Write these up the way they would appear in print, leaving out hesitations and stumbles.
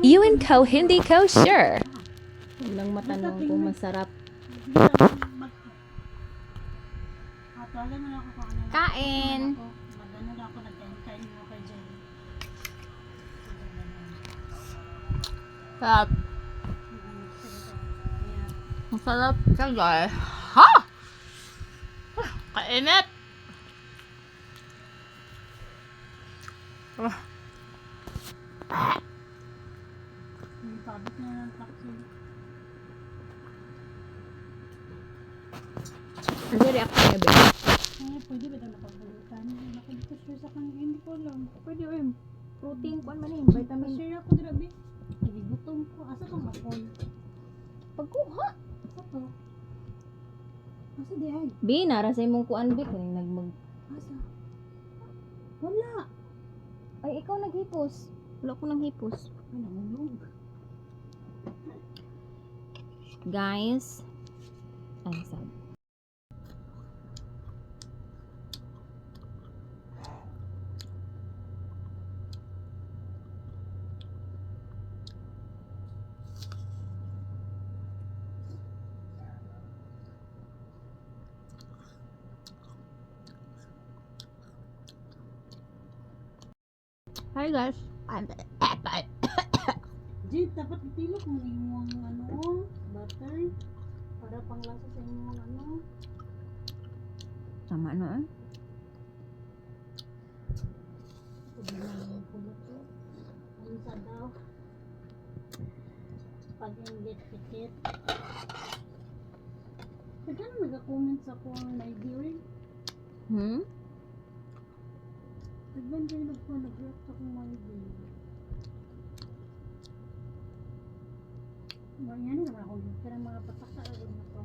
You and Co, hindi ko sure. Walang matanong kung masarap. Kain! Sarap. Masarap siya, guys. Ha! Kainit! Ano reaction niya, ba? Pwede ba ito napagbalutan? Nakagpasure sa kanya, hindi ko alam. Pwede rin. Protein, kuan man yun. Vitamin. Pasure ako grabe. Nagigutom ko. Asa itong makol? Pagkuha. Asa to? Asa di ay? Bi, narasay mong kuan, Bi. Kung nagmag... Asa? Wala. Ay, ikaw naghipos. Wala ko nang hipos. Ay, nangulog. Guys. Ay, sad. Hi guys. Jade, dapat itilok mo yung ano, butter. Para panglasa sa inyong ano. Tama na eh. Pwede na yung pulot ko. Ano sa daw? Pag yung get-get. Pwede na nag-comment sa kung na-idea. Nagban kayo nag-react sa kung na-idea. Yan naman ako dito ng mga pataka agad na to.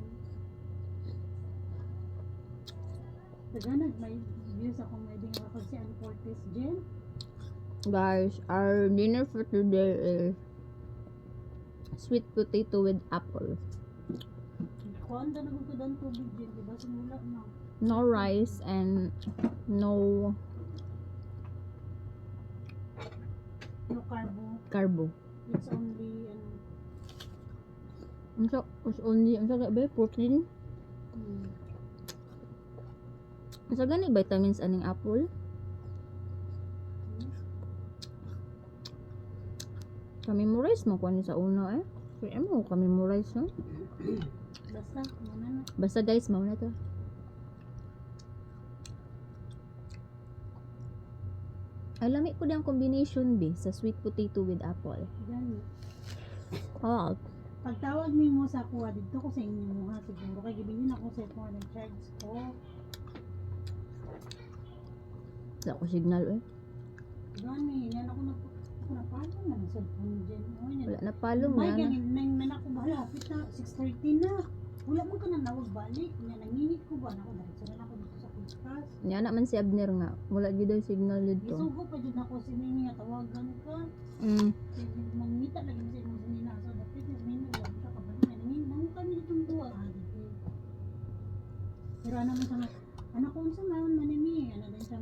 Taganag may views ako may ding ako si Ann Cortez Jen. Guys, our dinner for today is sweet potato with apple. Kuan da nagugudang tubig Jen, diba simula na. No rice and no No carbo. carbo. It's only It's only, ba, protein. Sa gani vitamins aning apple. Kami-memorize mo kung ano sa una eh. Kaya mo kami-memorize no? Basta, muna na. Basta guys, mauna to. Alami ko din ang combination be sa sweet potato with apple. Gani. Oh, Pagtawag mo sa kuha dito ko sa inyo mo ha siguro kay gibilin ako sa kuha ng charge ko. wala ko signal eh. Gani, yan ako napalo na ng cellphone dyan. Wala na palo May nga na. ganin, nang ako bahala, hapit na 6:30 na. Wala mo ka na nawag balik. Nga nangingit ko ba? Ako diretso na ako dito sa podcast. Nya naman si Abner nga. Wala gyud daw signal dito. Isugo pa dyan ako si Nini nga tawagan ka. Mangita lagi sa imong sinina. So, dapat yung Nini, wala ka kabalik. Nangingit kami ditong duwa. Pero ano man sa nga, anak ko sa mayon manimi. Ano din sa,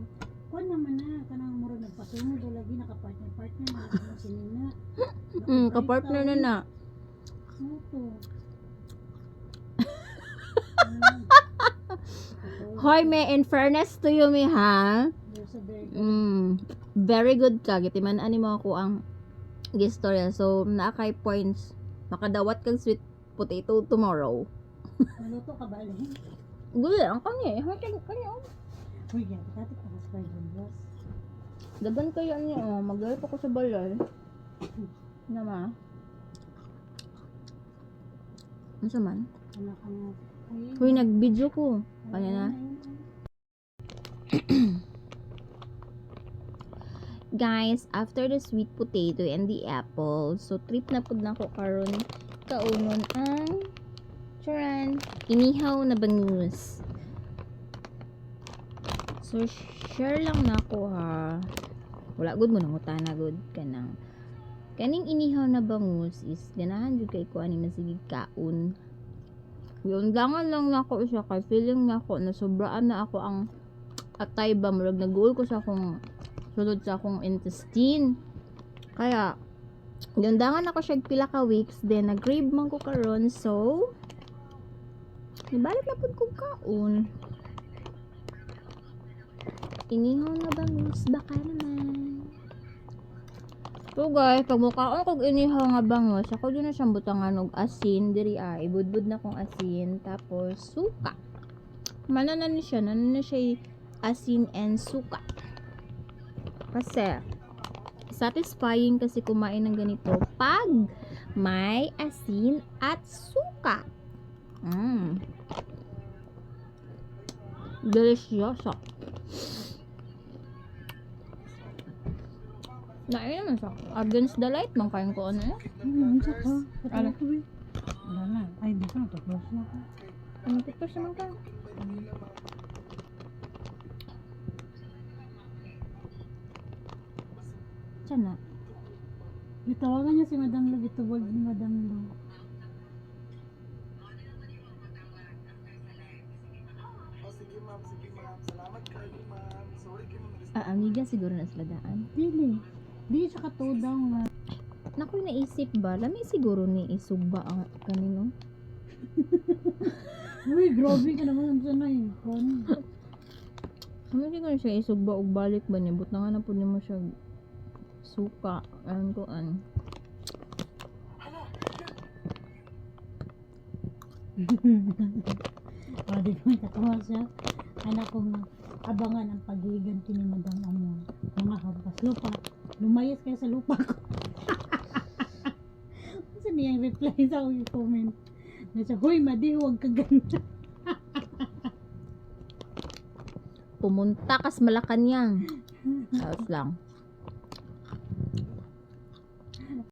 kuwan naman na, kanang muro nagpasunod o lagi nakapartner na ako si Nina. Kapartner na na. Moto. Hoy, may in fairness to you, mi ha? There's a very good. Very good ka. Gitiman ani mo ako ang gistorya. So, naakay points. Makadawat kang sweet potato tomorrow. Naluto ka ba alin? Guli, ang kanya eh. Hakin kanya. Uy, yan. Katit ka sa Spider Bros. Dagan kaya niya. Oh, mag-alip ako sa balay. Nama. Ano sa man? Anak ka nga. Hoy, nag-video ko. Kanya na. Guys, after the sweet potato and the apple, so trip na pud nako karon kaunon ang charan inihaw na bangus. So share lang nako ha. Wala gud mo nang utana gud kanang kaning inihaw na bangus is ganahan jud kay ko ani masigig kaon. Yun langan lang nako siya kay feeling nako na sobraan na ako ang atay ba murag naguol ko sa akong sulod sa akong intestine. Kaya Gandangan ako siya pila ka weeks, then nag-grave man ko karon, so nibalik na pud kong kaon. Inihaw na bangus, baka naman. So guys, pag mukhaon kog inihaw nga bangus, ako din na siyang butangan og asin, diri ibudbud na kong asin, tapos suka. Nanan na siya asin and suka. Kasi satisfying kasi kumain ng ganito pag may asin at suka. Delicioso. Nain naman sa against the light man kain ko ano. Unsa ka? Ano? Wala na. Ay, di ka na to. Close na ka. Ano tipo siya man ka? Sana. Gitawagan niya si Madam Lo. Gitubag ni Madam Lo. Amiga siguro na sila daan. Dili. Di siya katudaw nga. Nakoy naisip ba, lami siguro ni isugba ang kanino. Uy, grabe ka naman. Unsa na yun? Ano siguro siya isugba og balik ba niya? But na nga na po niya mo siya suka. Alam ko an. Di ko katawa siya. Anak ko nga. Abangan ang paghiganti ni Madam Amor. Mga hampas lupa. Lumayas kayo sa lupa ko. Saan niyang reply sa akong comment? Nasa, huy, madi, huwag ka ganda. Pumunta kas Malacanang. Tapos lang.